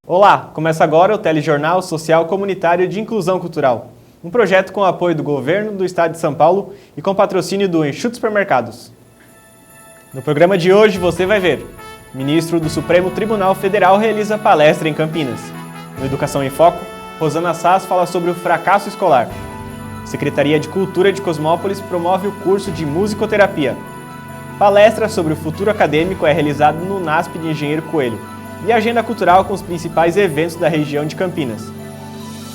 Olá, começa agora o Telejornal Social Comunitário de Inclusão Cultural, um projeto com o apoio do Governo do Estado de São Paulo e com patrocínio do Enxuto Supermercados. No programa de hoje você vai ver: ministro do Supremo Tribunal Federal realiza palestra em Campinas. No Educação em Foco, Rosana Sass fala sobre o fracasso escolar. Secretaria de Cultura de Cosmópolis promove o curso de musicoterapia. Palestra sobre o futuro acadêmico é realizada no NASP de Engenheiro Coelho. E a agenda cultural com os principais eventos da região de Campinas.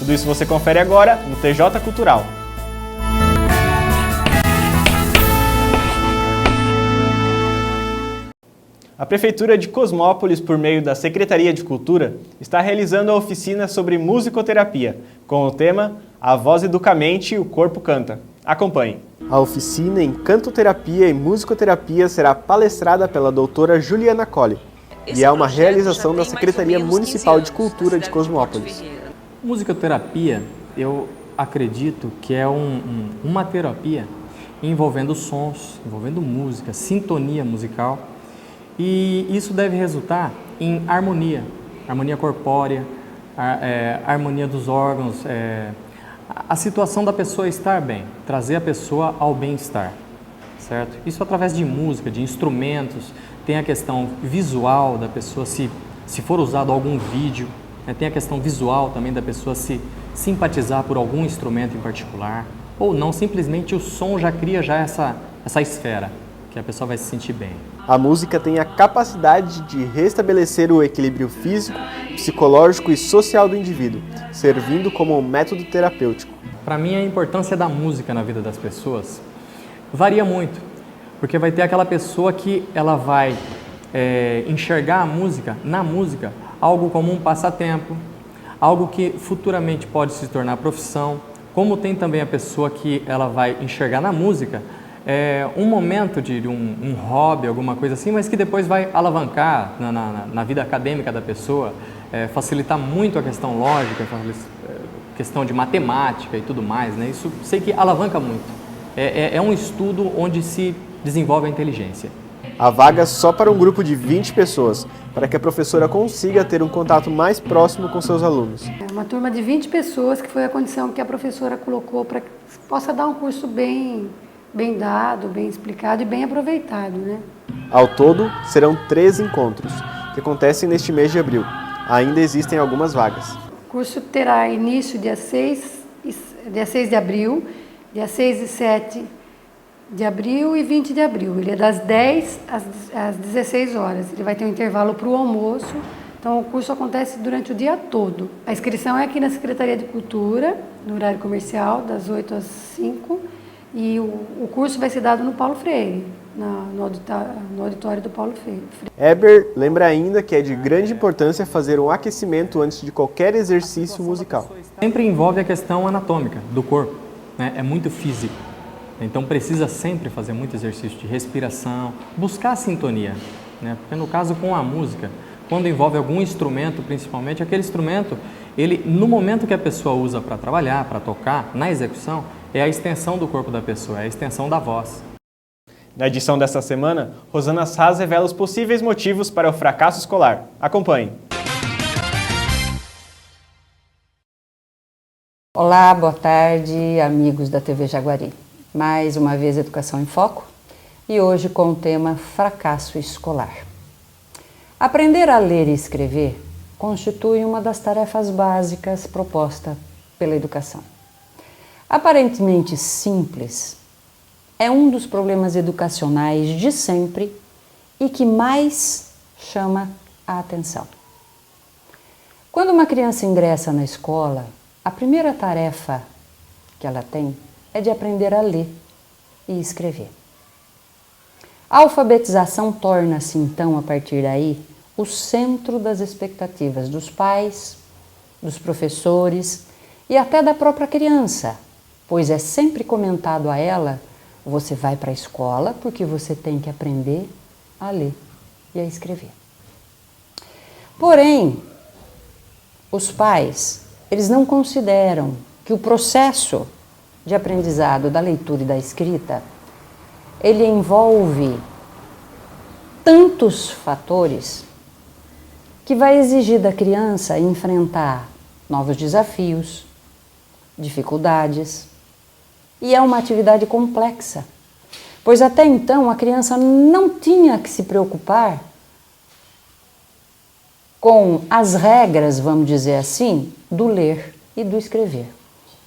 Tudo isso você confere agora no TJ Cultural. A Prefeitura de Cosmópolis, por meio da Secretaria de Cultura, está realizando a oficina sobre musicoterapia, com o tema A Voz Educa a Mente e o Corpo Canta. Acompanhe. A oficina em Cantoterapia e Musicoterapia será palestrada pela doutora Juliana Colli. E é uma realização da Secretaria Municipal de Cultura de Cosmópolis. Musicoterapia, eu acredito que é uma terapia envolvendo sons, envolvendo música, sintonia musical. E isso deve resultar em harmonia, harmonia corpórea, harmonia dos órgãos, a situação da pessoa estar bem, trazer a pessoa ao bem-estar, certo? Isso através de música, de instrumentos. Tem a questão visual da pessoa, se for usado algum vídeo, né? Tem a questão visual também da pessoa se simpatizar por algum instrumento em particular, ou não, simplesmente o som já cria essa esfera, que a pessoa vai se sentir bem. A música tem a capacidade de restabelecer o equilíbrio físico, psicológico e social do indivíduo, servindo como um método terapêutico. Para mim, a importância da música na vida das pessoas varia muito. Porque vai ter aquela pessoa que ela vai enxergar a música, na música, algo como um passatempo, algo que futuramente pode se tornar profissão, como tem também a pessoa que ela vai enxergar na música um momento de um hobby, alguma coisa assim, mas que depois vai alavancar na vida acadêmica da pessoa, facilitar muito a questão lógica, questão de matemática e tudo mais, né? Isso sei que alavanca muito. É um estudo onde se desenvolve a inteligência. Há vaga só para um grupo de 20 pessoas, para que a professora consiga ter um contato mais próximo com seus alunos. É uma turma de 20 pessoas, que foi a condição que a professora colocou para que possa dar um curso bem dado, bem explicado e bem aproveitado, né? Ao todo, serão 13 encontros, que acontecem neste mês de abril. Ainda existem algumas vagas. O curso terá início dia 6 de abril, dia 6 e 7 de abril e 20 de abril. Ele é das 10 às 16 horas. Ele vai ter um intervalo para o almoço. Então, o curso acontece durante o dia todo. A inscrição é aqui na Secretaria de Cultura, no horário comercial, das 8 às 5. E o curso vai ser dado no Paulo Freire, no auditório do Paulo Freire. Eber lembra ainda que é de grande importância fazer um aquecimento antes de qualquer exercício musical. Sempre envolve a questão anatômica do corpo, né? É muito físico. Então precisa sempre fazer muito exercício de respiração, buscar a sintonia, né? Porque no caso com a música, quando envolve algum instrumento, principalmente aquele instrumento, ele no momento que a pessoa usa para trabalhar, para tocar, na execução, é a extensão do corpo da pessoa, é a extensão da voz. Na edição desta semana, Rosana Sass revela os possíveis motivos para o fracasso escolar. Acompanhe. Olá, boa tarde, amigos da TV Jaguari. Mais uma vez Educação em Foco e hoje com o tema fracasso escolar. Aprender a ler e escrever constitui uma das tarefas básicas proposta pela educação. Aparentemente simples, é um dos problemas educacionais de sempre e que mais chama a atenção. Quando uma criança ingressa na escola, a primeira tarefa que ela tem é de aprender a ler e escrever. A alfabetização torna-se, então, a partir daí, o centro das expectativas dos pais, dos professores e até da própria criança, pois é sempre comentado a ela: você vai para a escola porque você tem que aprender a ler e a escrever. Porém, os pais, eles não consideram que o processo de aprendizado da leitura e da escrita, ele envolve tantos fatores que vai exigir da criança enfrentar novos desafios, dificuldades, e é uma atividade complexa, pois até então a criança não tinha que se preocupar com as regras, vamos dizer assim, do ler e do escrever.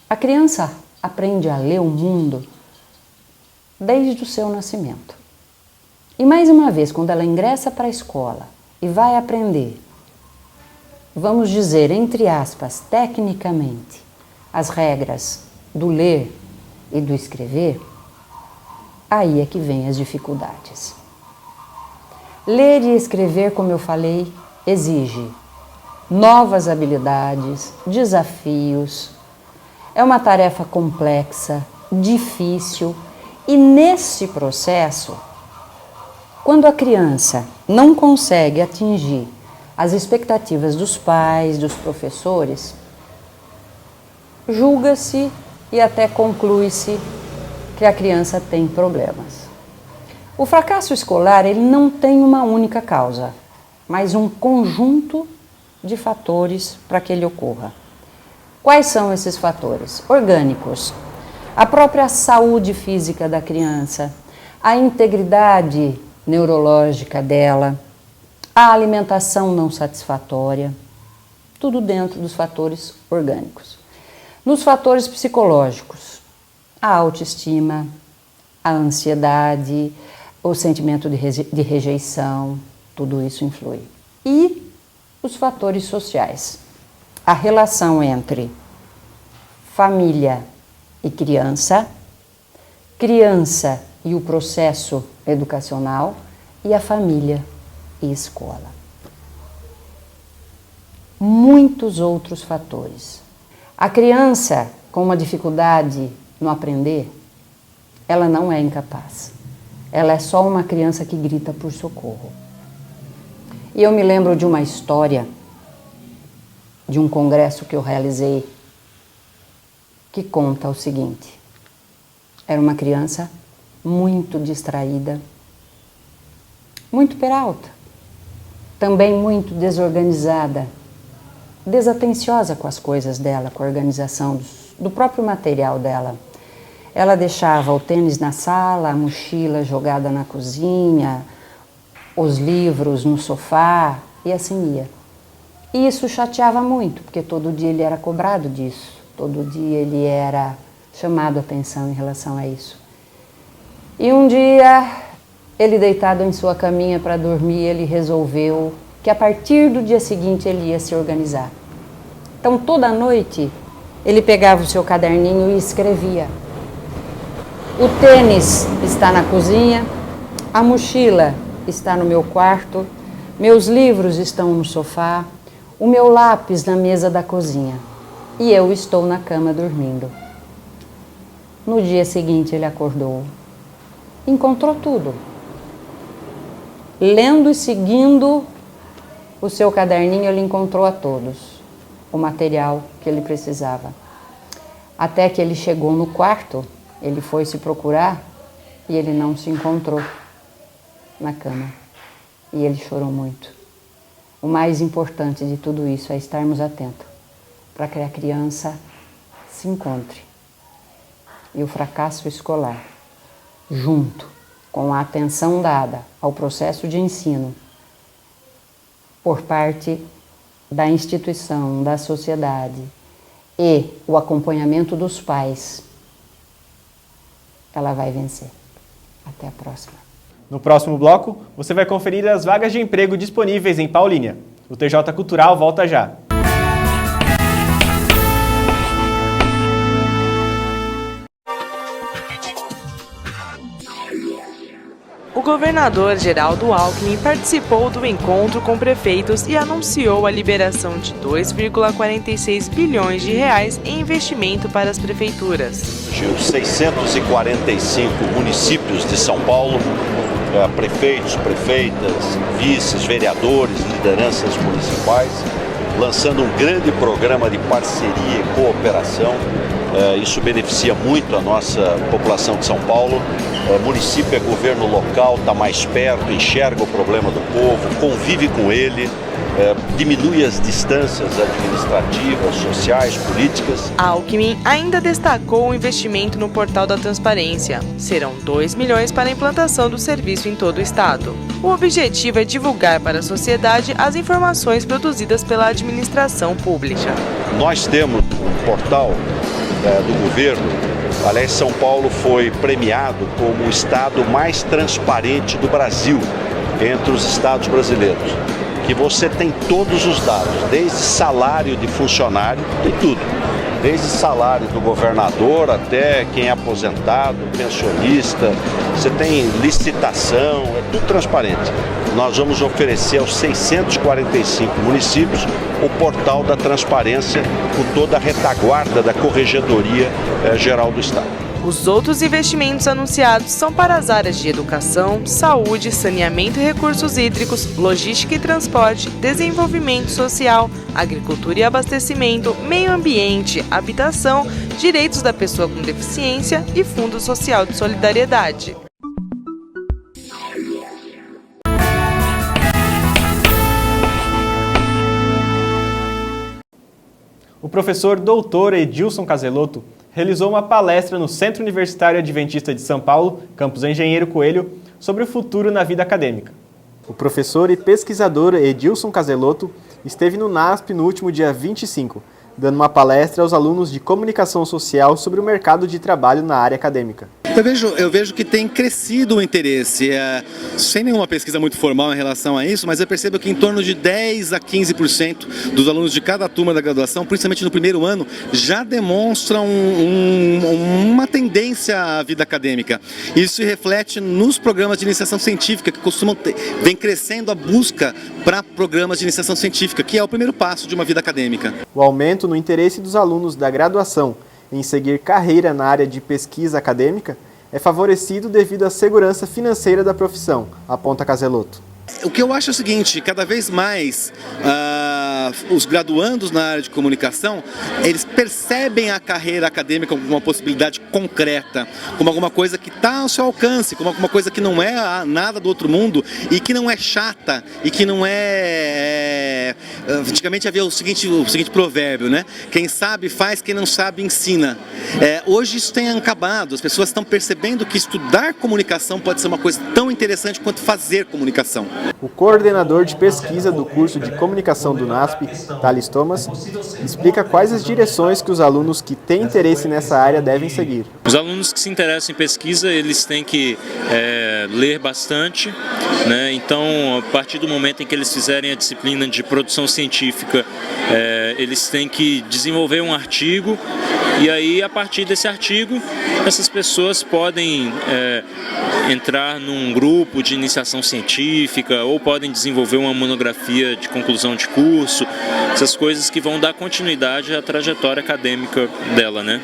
A criança aprende a ler o mundo desde o seu nascimento. E mais uma vez, quando ela ingressa para a escola e vai aprender, vamos dizer, entre aspas, tecnicamente, as regras do ler e do escrever, aí é que vem as dificuldades. Ler e escrever, como eu falei, exige novas habilidades, desafios. É uma tarefa complexa, difícil, e nesse processo, quando a criança não consegue atingir as expectativas dos pais, dos professores, julga-se e até conclui-se que a criança tem problemas. O fracasso escolar, ele não tem uma única causa, mas um conjunto de fatores para que ele ocorra. Quais são esses fatores? Orgânicos. A própria saúde física da criança, a integridade neurológica dela, a alimentação não satisfatória, tudo dentro dos fatores orgânicos. Nos fatores psicológicos, a autoestima, a ansiedade, o sentimento de rejeição, tudo isso influi. E os fatores sociais, a relação entre família e criança, criança e o processo educacional e a família e escola. Muitos outros fatores. A criança com uma dificuldade no aprender, ela não é incapaz. Ela é só uma criança que grita por socorro. E eu me lembro de uma história de um congresso que eu realizei que conta o seguinte: era uma criança muito distraída, muito peralta, também muito desorganizada, desatenciosa com as coisas dela, com a organização do próprio material dela. Ela deixava o tênis na sala, a mochila jogada na cozinha, os livros no sofá e assim ia. E isso chateava muito, porque todo dia ele era cobrado disso, todo dia ele era chamado a atenção em relação a isso. E um dia, ele deitado em sua caminha para dormir, ele resolveu que a partir do dia seguinte ele ia se organizar. Então toda noite ele pegava o seu caderninho e escrevia. O tênis está na cozinha, a mochila está no meu quarto, meus livros estão no sofá, o meu lápis na mesa da cozinha e eu estou na cama dormindo. No dia seguinte ele acordou, encontrou tudo. Lendo e seguindo o seu caderninho, ele encontrou a todos o material que ele precisava. Até que ele chegou no quarto, ele foi se procurar e ele não se encontrou na cama. E ele chorou muito. O mais importante de tudo isso é estarmos atentos para que a criança se encontre. E o fracasso escolar, junto com a atenção dada ao processo de ensino por parte da instituição, da sociedade e o acompanhamento dos pais, ela vai vencer. Até a próxima. No próximo bloco, você vai conferir as vagas de emprego disponíveis em Paulínia. O TJ Cultural volta já. O governador Geraldo Alckmin participou do encontro com prefeitos e anunciou a liberação de 2,46 bilhões de reais em investimento para as prefeituras. Os 645 municípios de São Paulo, prefeitos, prefeitas, vices, vereadores, lideranças municipais, lançando um grande programa de parceria e cooperação Isso beneficia muito a nossa população de São Paulo. Município é governo local, está mais perto, enxerga o problema do povo, convive com ele, diminui as distâncias administrativas, sociais, políticas. Alckmin ainda destacou o investimento no Portal da Transparência. Serão 2 milhões para a implantação do serviço em todo o estado. O objetivo é divulgar para a sociedade as informações produzidas pela administração pública. Nós temos um portal do governo. Aliás, São Paulo foi premiado como o estado mais transparente do Brasil entre os estados brasileiros. Que você tem todos os dados, desde salário de funcionário, tem tudo. Desde salário do governador até quem é aposentado, pensionista, você tem licitação, é tudo transparente. Nós vamos oferecer aos 645 municípios o portal da transparência com toda a retaguarda da Corregedoria Geral do Estado. Os outros investimentos anunciados são para as áreas de educação, saúde, saneamento e recursos hídricos, logística e transporte, desenvolvimento social, agricultura e abastecimento, meio ambiente, habitação, direitos da pessoa com deficiência e Fundo Social de Solidariedade. O professor doutor Edilson Caselotto realizou uma palestra no Centro Universitário Adventista de São Paulo, campus Engenheiro Coelho, sobre o futuro na vida acadêmica. O professor e pesquisador Edilson Caselotto esteve no NASP no último dia 25, dando uma palestra aos alunos de comunicação social sobre o mercado de trabalho na área acadêmica. Eu vejo que tem crescido o interesse, sem nenhuma pesquisa muito formal em relação a isso, mas eu percebo que em torno de 10 a 15% dos alunos de cada turma da graduação, principalmente no primeiro ano, já demonstram uma tendência à vida acadêmica. Isso se reflete nos programas de iniciação científica, que vem crescendo a busca para programas de iniciação científica, que é o primeiro passo de uma vida acadêmica. O aumento no interesse dos alunos da graduação em seguir carreira na área de pesquisa acadêmica é favorecido devido à segurança financeira da profissão, aponta Caselotto. O que eu acho é o seguinte, cada vez mais os graduandos na área de comunicação, eles percebem a carreira acadêmica como uma possibilidade concreta, como alguma coisa que está ao seu alcance, como alguma coisa que não é nada do outro mundo e que não é chata e que não é... Antigamente havia o seguinte provérbio, né? Quem sabe faz, quem não sabe ensina. Hoje isso tem acabado, as pessoas estão percebendo que estudar comunicação pode ser uma coisa tão interessante quanto fazer comunicação. O coordenador de pesquisa do curso de comunicação do NASP, Thales Thomas, explica quais as direções que os alunos que têm interesse nessa área devem seguir. Os alunos que se interessam em pesquisa, eles têm que ler bastante, né? Então, a partir do momento em que eles fizerem a disciplina de produção científica, eles têm que desenvolver um artigo e aí, a partir desse artigo, essas pessoas podem entrar num grupo de iniciação científica ou podem desenvolver uma monografia de conclusão de curso, essas coisas que vão dar continuidade à trajetória acadêmica dela, né?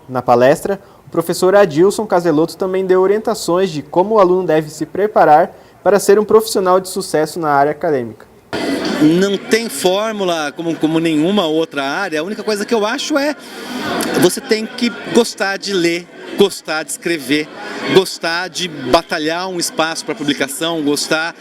Na palestra, o professor Edilson Caselotto também deu orientações de como o aluno deve se preparar para ser um profissional de sucesso na área acadêmica. Não tem fórmula como nenhuma outra área, a única coisa que eu acho é você tem que gostar de ler, gostar de escrever, gostar de batalhar um espaço para publicação, gostar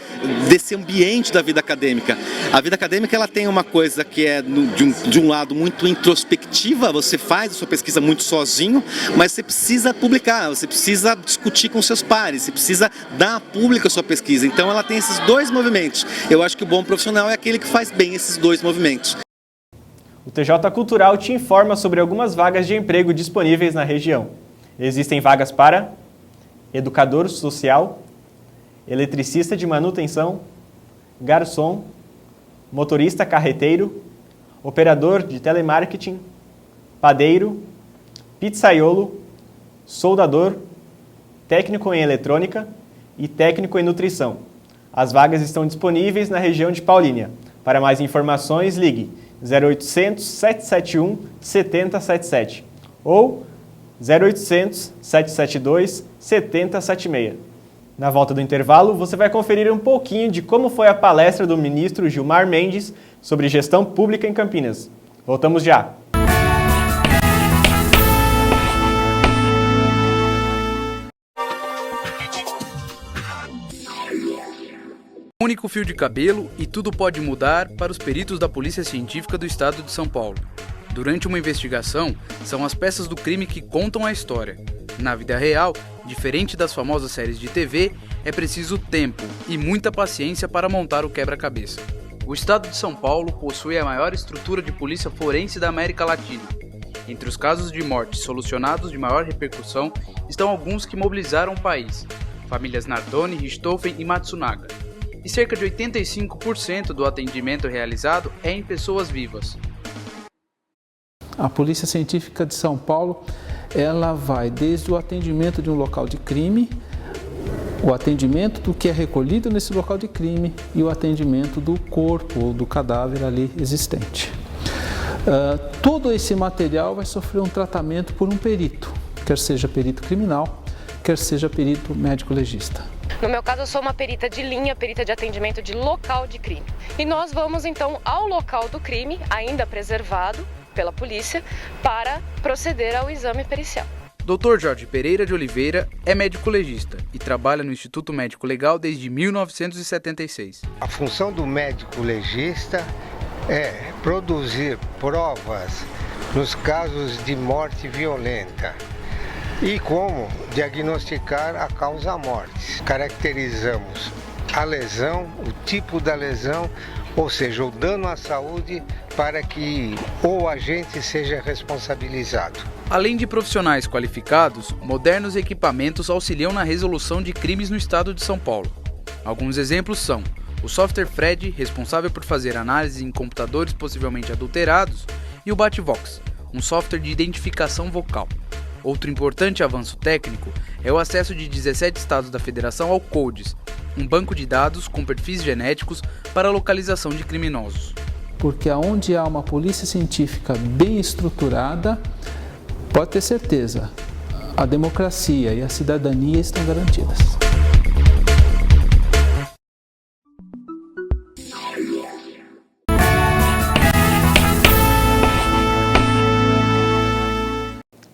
desse ambiente da vida acadêmica. A vida acadêmica ela tem uma coisa que é de um lado muito introspectiva, você faz a sua pesquisa muito sozinho, mas você precisa publicar, você precisa discutir com seus pares, você precisa dar a público a sua pesquisa. Então ela tem esses dois movimentos. Eu acho que o bom profissional é aquele que faz bem esses dois movimentos. O TJ Cultural te informa sobre algumas vagas de emprego disponíveis na região. Existem vagas para educador social, eletricista de manutenção, garçom, motorista carreteiro, operador de telemarketing, padeiro, pizzaiolo, soldador, técnico em eletrônica e técnico em nutrição. As vagas estão disponíveis na região de Paulínia. Para mais informações, ligue 0800 771 7077 ou 0800 772 7076. Na volta do intervalo, você vai conferir um pouquinho de como foi a palestra do ministro Gilmar Mendes sobre gestão pública em Campinas. Voltamos já! Único fio de cabelo e tudo pode mudar para os peritos da Polícia Científica do Estado de São Paulo. Durante uma investigação, são as peças do crime que contam a história. Na vida real, diferente das famosas séries de TV, é preciso tempo e muita paciência para montar o quebra-cabeça. O Estado de São Paulo possui a maior estrutura de polícia forense da América Latina. Entre os casos de morte solucionados de maior repercussão estão alguns que mobilizaram o país: famílias Nardoni, Richthofen e Matsunaga. E cerca de 85% do atendimento realizado é em pessoas vivas. A Polícia Científica de São Paulo, ela vai desde o atendimento de um local de crime, o atendimento do que é recolhido nesse local de crime e o atendimento do corpo ou do cadáver ali existente. Todo esse material vai sofrer um tratamento por um perito, quer seja perito criminal, quer seja perito médico-legista. No meu caso, eu sou uma perita de linha, perita de atendimento de local de crime. E nós vamos então ao local do crime, ainda preservado pela polícia, para proceder ao exame pericial. Dr. Jorge Pereira de Oliveira é médico-legista e trabalha no Instituto Médico Legal desde 1976. A função do médico-legista é produzir provas nos casos de morte violenta e como diagnosticar a causa-morte. Caracterizamos a lesão, o tipo da lesão, ou seja, o dano à saúde, para que o agente seja responsabilizado. Além de profissionais qualificados, modernos equipamentos auxiliam na resolução de crimes no estado de São Paulo. Alguns exemplos são o software Fred, responsável por fazer análise em computadores possivelmente adulterados, e o Batvox, um software de identificação vocal. Outro importante avanço técnico é o acesso de 17 estados da federação ao CODES, um banco de dados com perfis genéticos para a localização de criminosos. Porque onde há uma polícia científica bem estruturada, pode ter certeza, a democracia e a cidadania estão garantidas.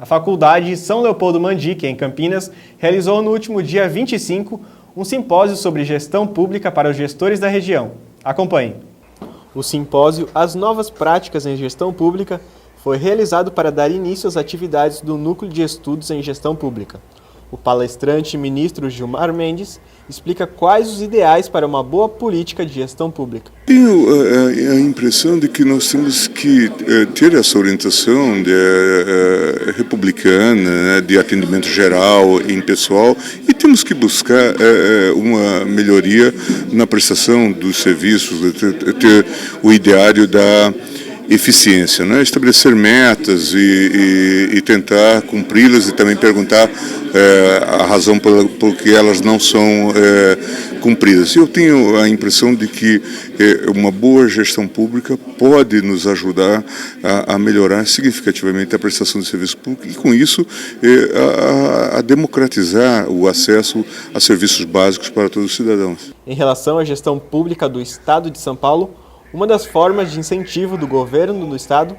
A Faculdade São Leopoldo Mandique, em Campinas, realizou no último dia 25 um simpósio sobre gestão pública para os gestores da região. Acompanhe. O simpósio As Novas Práticas em Gestão Pública foi realizado para dar início às atividades do Núcleo de Estudos em Gestão Pública. O palestrante ministro Gilmar Mendes explica quais os ideais para uma boa política de gestão pública. Tenho a impressão de que nós temos que ter essa orientação republicana, de atendimento geral, impessoal, e temos que buscar uma melhoria na prestação dos serviços, ter o ideário da eficiência, né? Estabelecer metas e tentar cumpri-las e também perguntar a razão por que elas não são cumpridas. Eu tenho a impressão de que uma boa gestão pública pode nos ajudar a melhorar significativamente a prestação de serviço público e, com isso, a democratizar o acesso a serviços básicos para todos os cidadãos. Em relação à gestão pública do Estado de São Paulo, uma das formas de incentivo do governo do Estado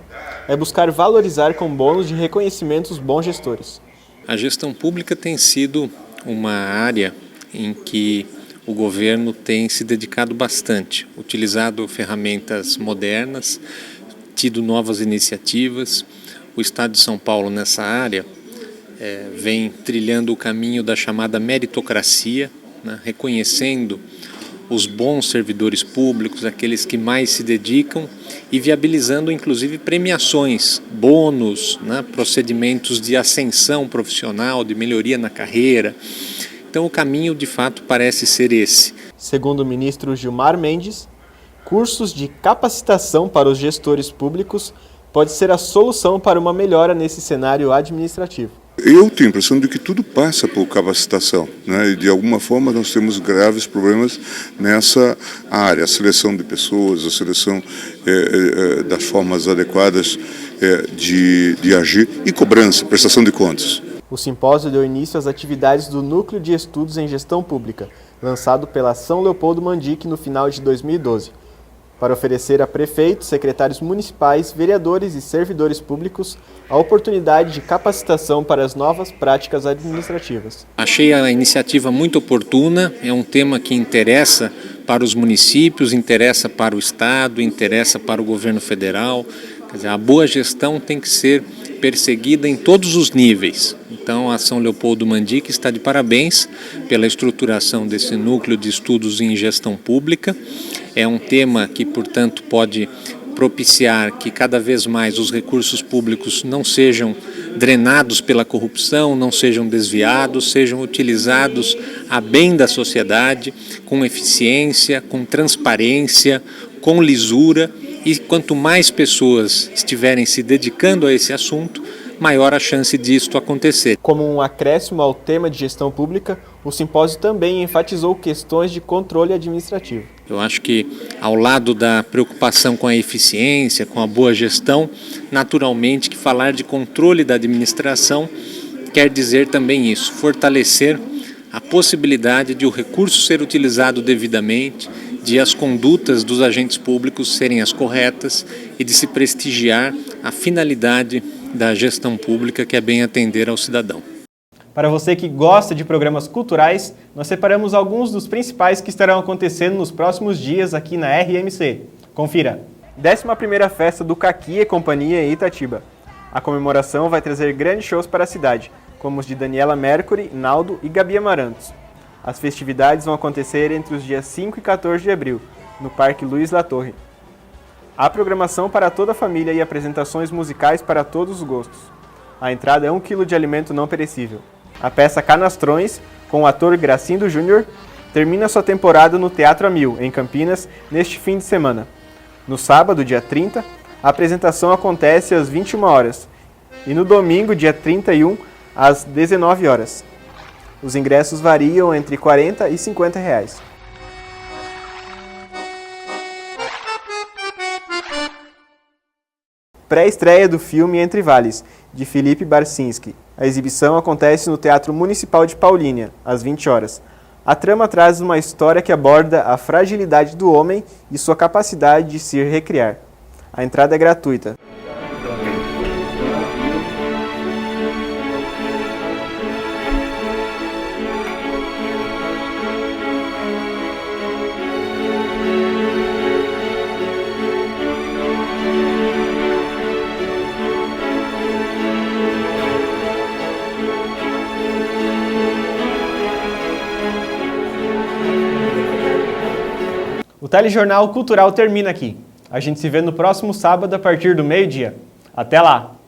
é buscar valorizar com bônus de reconhecimento os bons gestores. A gestão pública tem sido uma área em que o governo tem se dedicado bastante, utilizado ferramentas modernas, tido novas iniciativas. O Estado de São Paulo, nessa área, vem trilhando o caminho da chamada meritocracia, né, reconhecendo os bons servidores públicos, aqueles que mais se dedicam, e viabilizando inclusive premiações, bônus, né, procedimentos de ascensão profissional, de melhoria na carreira. Então o caminho de fato parece ser esse. Segundo o ministro Gilmar Mendes, cursos de capacitação para os gestores públicos pode ser a solução para uma melhora nesse cenário administrativo. Eu tenho a impressão de que tudo passa por capacitação, né? E de alguma forma nós temos graves problemas nessa área, a seleção de pessoas, a seleção das formas adequadas de agir e cobrança, prestação de contas. O simpósio deu início às atividades do Núcleo de Estudos em Gestão Pública, lançado pela São Leopoldo Mandique no final de 2012. para oferecer a prefeitos, secretários municipais, vereadores e servidores públicos a oportunidade de capacitação para as novas práticas administrativas. Achei a iniciativa muito oportuna, é um tema que interessa para os municípios, interessa para o Estado, interessa para o governo federal. Quer dizer, a boa gestão tem que ser perseguida em todos os níveis. Então, a São Leopoldo Mandic está de parabéns pela estruturação desse núcleo de estudos em gestão pública. É um tema que, portanto, pode propiciar que cada vez mais os recursos públicos não sejam drenados pela corrupção, não sejam desviados, sejam utilizados a bem da sociedade, com eficiência, com transparência, com lisura. E quanto mais pessoas estiverem se dedicando a esse assunto, maior a chance disto acontecer. Como um acréscimo ao tema de gestão pública, o simpósio também enfatizou questões de controle administrativo. Eu acho que, ao lado da preocupação com a eficiência, com a boa gestão, naturalmente que falar de controle da administração quer dizer também isso, fortalecer a possibilidade de o recurso ser utilizado devidamente, de as condutas dos agentes públicos serem as corretas e de se prestigiar a finalidade da gestão pública, que é bem atender ao cidadão. Para você que gosta de programas culturais, nós separamos alguns dos principais que estarão acontecendo nos próximos dias aqui na RMC. Confira! 11ª Festa do Caqui e Companhia em Itatiba. A comemoração vai trazer grandes shows para a cidade, como os de Daniela Mercury, Naldo e Gabi Amarantos. As festividades vão acontecer entre os dias 5 e 14 de abril, no Parque Luiz Latorre. Há programação para toda a família e apresentações musicais para todos os gostos. A entrada é 1 kg de alimento não perecível. A peça Canastrões, com o ator Gracindo Júnior, termina sua temporada no Teatro Amil, em Campinas, neste fim de semana. No sábado, dia 30, a apresentação acontece às 21 horas e no domingo, dia 31, às 19 horas. Os ingressos variam entre R$ 40 e R$ 50. Pré-estreia do filme Entre Vales, de Felipe Barcinski. A exibição acontece no Teatro Municipal de Paulínia, às 20 horas. A trama traz uma história que aborda a fragilidade do homem e sua capacidade de se recriar. A entrada é gratuita. O Telejornal Cultural termina aqui. A gente se vê no próximo sábado a partir do meio-dia. Até lá!